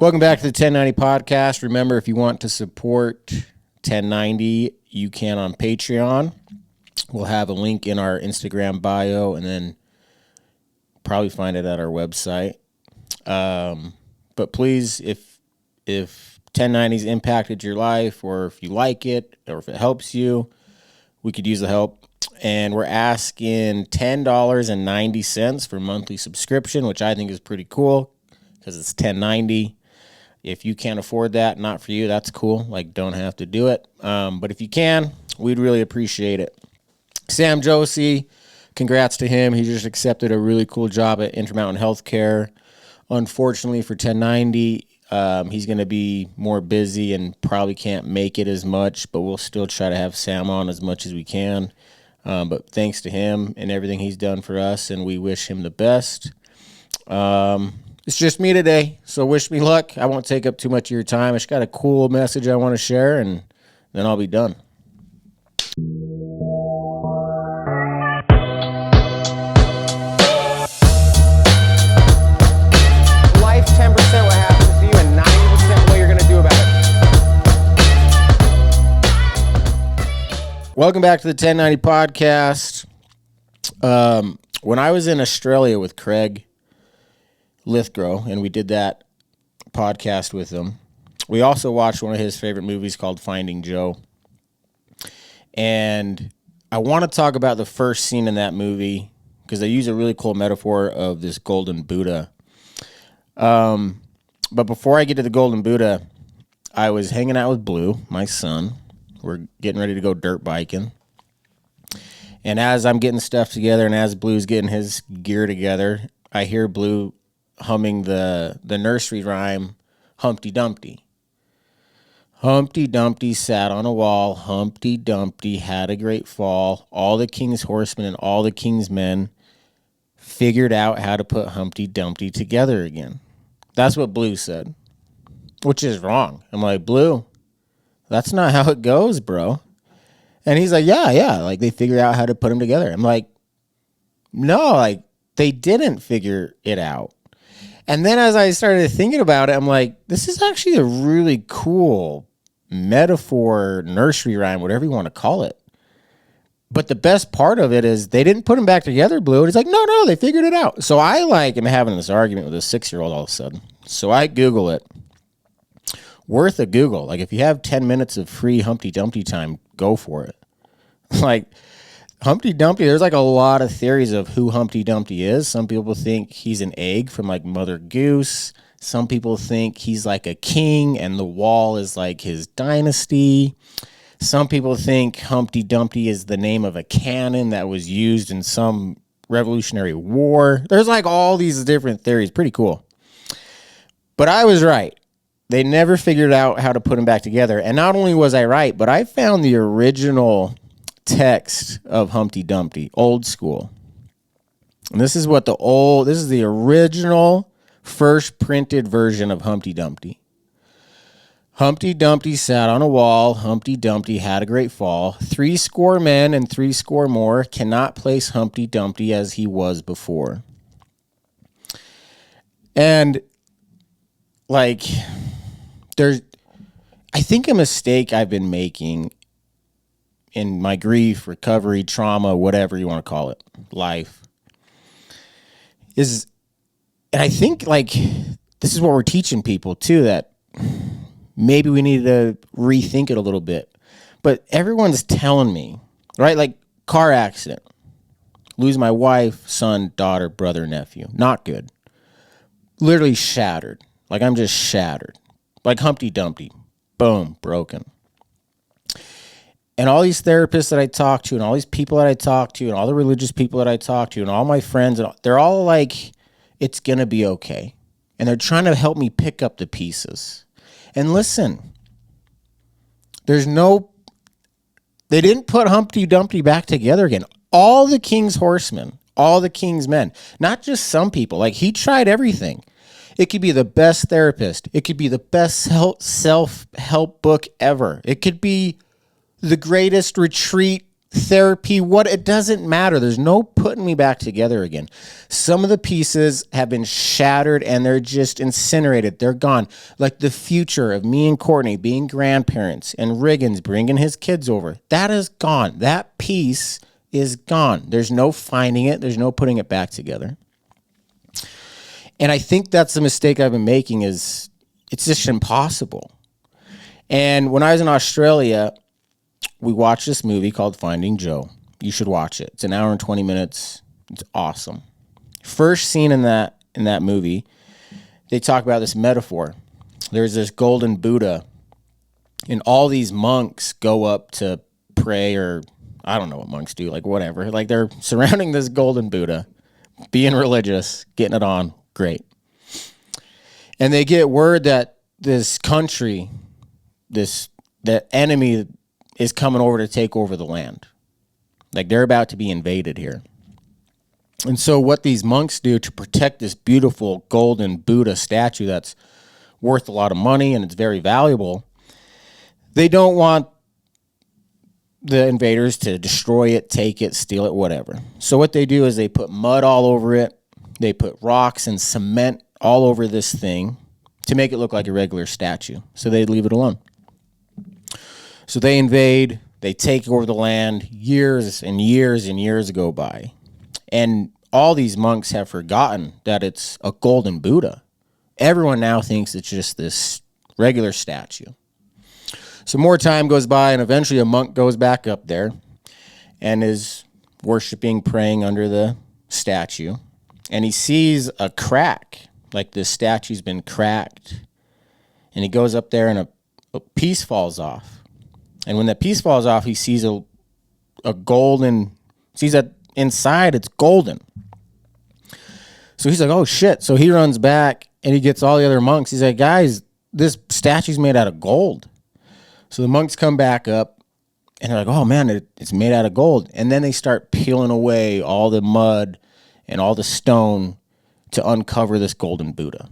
Welcome back to the 1090 podcast. Remember, if you want to support 1090, you can on Patreon. We'll have a link in our Instagram bio and then probably find it at our website. But please, if 1090's impacted your life, or if you like it, or if it helps you, we could use the help. And we're asking $10.90 for monthly subscription, which I think is pretty cool because it's 1090. If you can't afford that, not for you, that's cool. Like, don't have to do it. But if you can, we'd really appreciate it. Sam Josie, congrats to him. He just accepted a really cool job at Intermountain Healthcare. Unfortunately for 1090, he's going to be more busy and probably can't make it as much, but we'll still try to have Sam on as much as we can. But thanks to him and everything he's done for us, and we wish him the best. It's just me today, so wish me luck. I won't take up too much of your time. I just got a cool message I want to share, and then I'll be done. Life 10% what happens to you and 90% what you're going to do about it. Welcome back to the 1090 podcast. When I was in Australia with Craig Lithgrow, and we did that podcast with him, we also watched one of his favorite movies called Finding Joe. And I want to talk about the first scene in that movie because they use a really cool metaphor of this golden Buddha. But before I get to the golden Buddha, I was hanging out with Blue, my son. We're getting ready to go dirt biking. And as I'm getting stuff together and as Blue's getting his gear together, I hear Blue humming the nursery rhyme, Humpty Dumpty. Humpty Dumpty sat on a wall. Humpty Dumpty had a great fall. All the king's horsemen and all the king's men figured out how to put Humpty Dumpty together again. That's what Blue said, which is wrong. I'm like, Blue, that's not how it goes, bro. And he's like, yeah, like they figured out how to put them together. I'm like, no, like they didn't figure it out. And then as I started thinking about it, I'm like, this is actually a really cool metaphor, nursery rhyme, whatever you want to call it. But the best part of it is they didn't put them back together, Blue. And it's like, no, they figured it out. So I am having this argument with a 6-year-old all of a sudden. So I Google it. Worth a Google. Like if you have 10 minutes of free Humpty Dumpty time, go for it. Like Humpty Dumpty, there's like a lot of theories of who Humpty Dumpty is. Some people think he's an egg from like Mother Goose. Some people think he's like a king and the wall is like his dynasty. Some people think Humpty Dumpty is the name of a cannon that was used in some Revolutionary War. There's like all these different theories. Pretty cool. But I was right. They never figured out how to put them back together. And not only was I right, but I found the original text of Humpty Dumpty, old school. And this is the original first printed version of Humpty Dumpty. Humpty Dumpty sat on a wall. Humpty Dumpty had a great fall. 80 men and 80 more cannot place Humpty Dumpty as he was before. And like, I think a mistake I've been making in my grief, recovery, trauma, whatever you want to call it, life, is, and I think like this is what we're teaching people too, that maybe we need to rethink it a little bit. But everyone's telling me, right? Like car accident, lose my wife, son, daughter, brother, nephew. Not good. Literally shattered. Like I'm just shattered. Like Humpty Dumpty. Boom, broken. And all these therapists that I talk to and all these people that I talk to and all the religious people that I talk to and all my friends, they're all like, it's going to be okay. And they're trying to help me pick up the pieces. And listen, they didn't put Humpty Dumpty back together again. All the king's horsemen, all the king's men, not just some people. Like he tried everything. It could be the best therapist. It could be the best self-help book ever. It could be the greatest retreat therapy, what, it doesn't matter. There's no putting me back together again. Some of the pieces have been shattered and they're just incinerated. They're gone. Like the future of me and Courtney being grandparents and Riggins bringing his kids over, that is gone. That piece is gone. There's no finding it. There's no putting it back together. And I think that's the mistake I've been making, is it's just impossible. And when I was in Australia, we watched this movie called Finding Joe. You should watch it. It's an hour and 20 minutes. It's awesome. First scene in that movie, they talk about this metaphor. There's this golden Buddha, and all these monks go up to pray, or I don't know what monks do, like whatever. Like they're surrounding this golden Buddha, being religious, getting it on. Great. And they get word that this country, the enemy is coming over to take over the land. Like they're about to be invaded here. And so what these monks do to protect this beautiful golden Buddha statue that's worth a lot of money and it's very valuable, they don't want the invaders to destroy it, take it, steal it, whatever. So what they do is they put mud all over it. They put rocks and cement all over this thing to make it look like a regular statue. So they leave it alone. So they invade, they take over the land, years and years and years go by. And all these monks have forgotten that it's a golden Buddha. Everyone now thinks it's just this regular statue. So more time goes by, and eventually a monk goes back up there and is worshiping, praying under the statue. And he sees a crack, like this statue's been cracked. And he goes up there and a piece falls off. And when that piece falls off, he sees a golden, sees that inside it's golden. So he's like, oh shit. So he runs back and he gets all the other monks. He's like, guys, this statue's made out of gold. So the monks come back up and they're like, oh man, it's made out of gold. And then they start peeling away all the mud and all the stone to uncover this golden Buddha.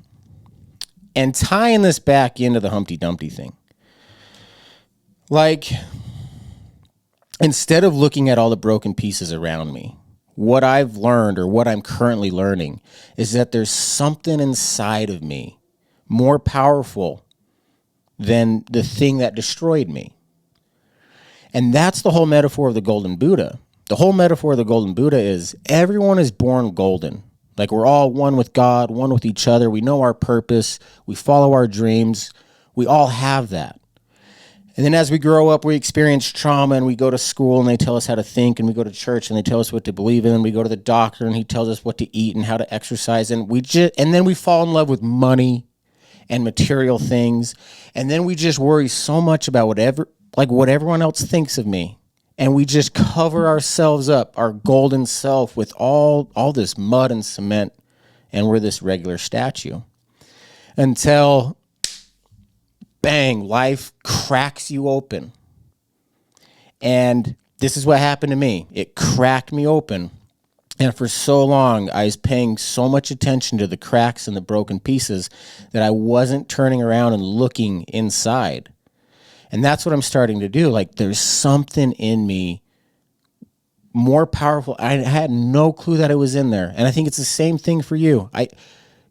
And tying this back into the Humpty Dumpty thing. Like, instead of looking at all the broken pieces around me, what I've learned, or what I'm currently learning, is that there's something inside of me more powerful than the thing that destroyed me. And that's the whole metaphor of the golden Buddha. The whole metaphor of the golden Buddha is everyone is born golden. Like we're all one with God, one with each other. We know our purpose. We follow our dreams. We all have that. And then as we grow up, we experience trauma and we go to school and they tell us how to think, and we go to church and they tell us what to believe in, and we go to the doctor and he tells us what to eat and how to exercise, and then we fall in love with money and material things, and then we just worry so much about what everyone else thinks of me, and we just cover ourselves up, our golden self, with all this mud and cement, and we're this regular statue until bang, life cracks you open. And this is what happened to me. It cracked me open. And for so long, I was paying so much attention to the cracks and the broken pieces that I wasn't turning around and looking inside. And that's what I'm starting to do. Like, there's something in me more powerful. I had no clue that it was in there. And I think it's the same thing for you.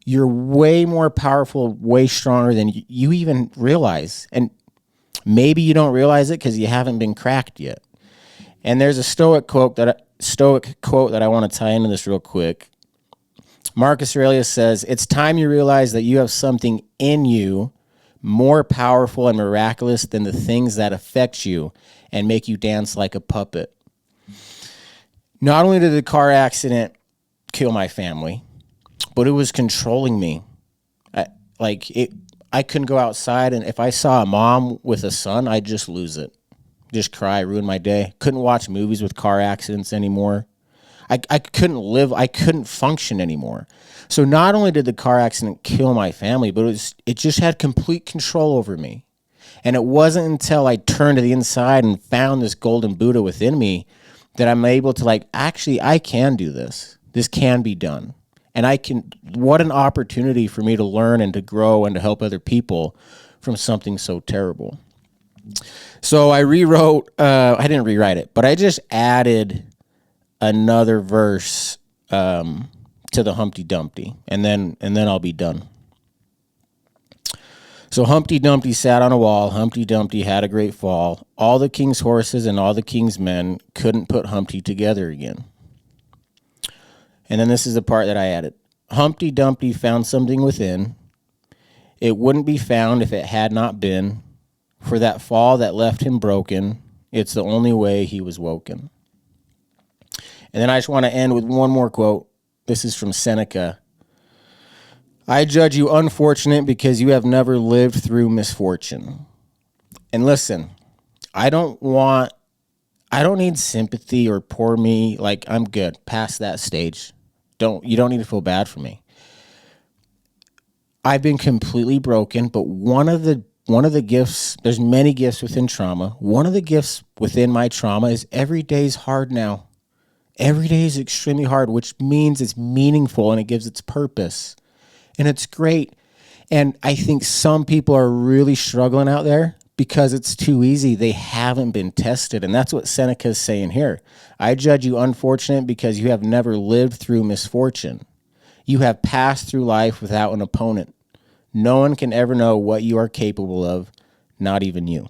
You're way more powerful, way stronger than you even realize. And maybe you don't realize it because you haven't been cracked yet. And there's a Stoic quote that I want to tie into this real quick. Marcus Aurelius says, "It's time you realize that you have something in you more powerful and miraculous than the things that affect you and make you dance like a puppet." Not only did the car accident kill my family, but it was controlling me. I couldn't go outside, and if I saw a mom with a son, I'd just lose it. Just cry, ruin my day. Couldn't watch movies with car accidents anymore. I couldn't live, I couldn't function anymore. So not only did the car accident kill my family, but it just had complete control over me. And it wasn't until I turned to the inside and found this golden Buddha within me that I'm able to actually, I can do this. This can be done. And what an opportunity for me to learn and to grow and to help other people from something so terrible. So I rewrote, I didn't rewrite it, but I just added another verse to the Humpty Dumpty, and then I'll be done. So Humpty Dumpty sat on a wall. Humpty Dumpty had a great fall. All the king's horses and all the king's men couldn't put Humpty together again. And then this is the part that I added. Humpty Dumpty found something within. It wouldn't be found if it had not been for that fall that left him broken. It's the only way he was woken. And then I just want to end with one more quote. This is from Seneca. I judge you unfortunate because you have never lived through misfortune. And listen, I don't need sympathy or poor me. Like, I'm good past that stage. You don't need to feel bad for me. I've been completely broken, but one of the gifts, there's many gifts within trauma. One of the gifts within my trauma is every day is hard now. Every day is extremely hard, which means it's meaningful and it gives its purpose. And it's great. And I think some people are really struggling out there because it's too easy. They haven't been tested. And that's what Seneca is saying here. I judge you unfortunate because you have never lived through misfortune. You have passed through life without an opponent. No one can ever know what you are capable of, not even you.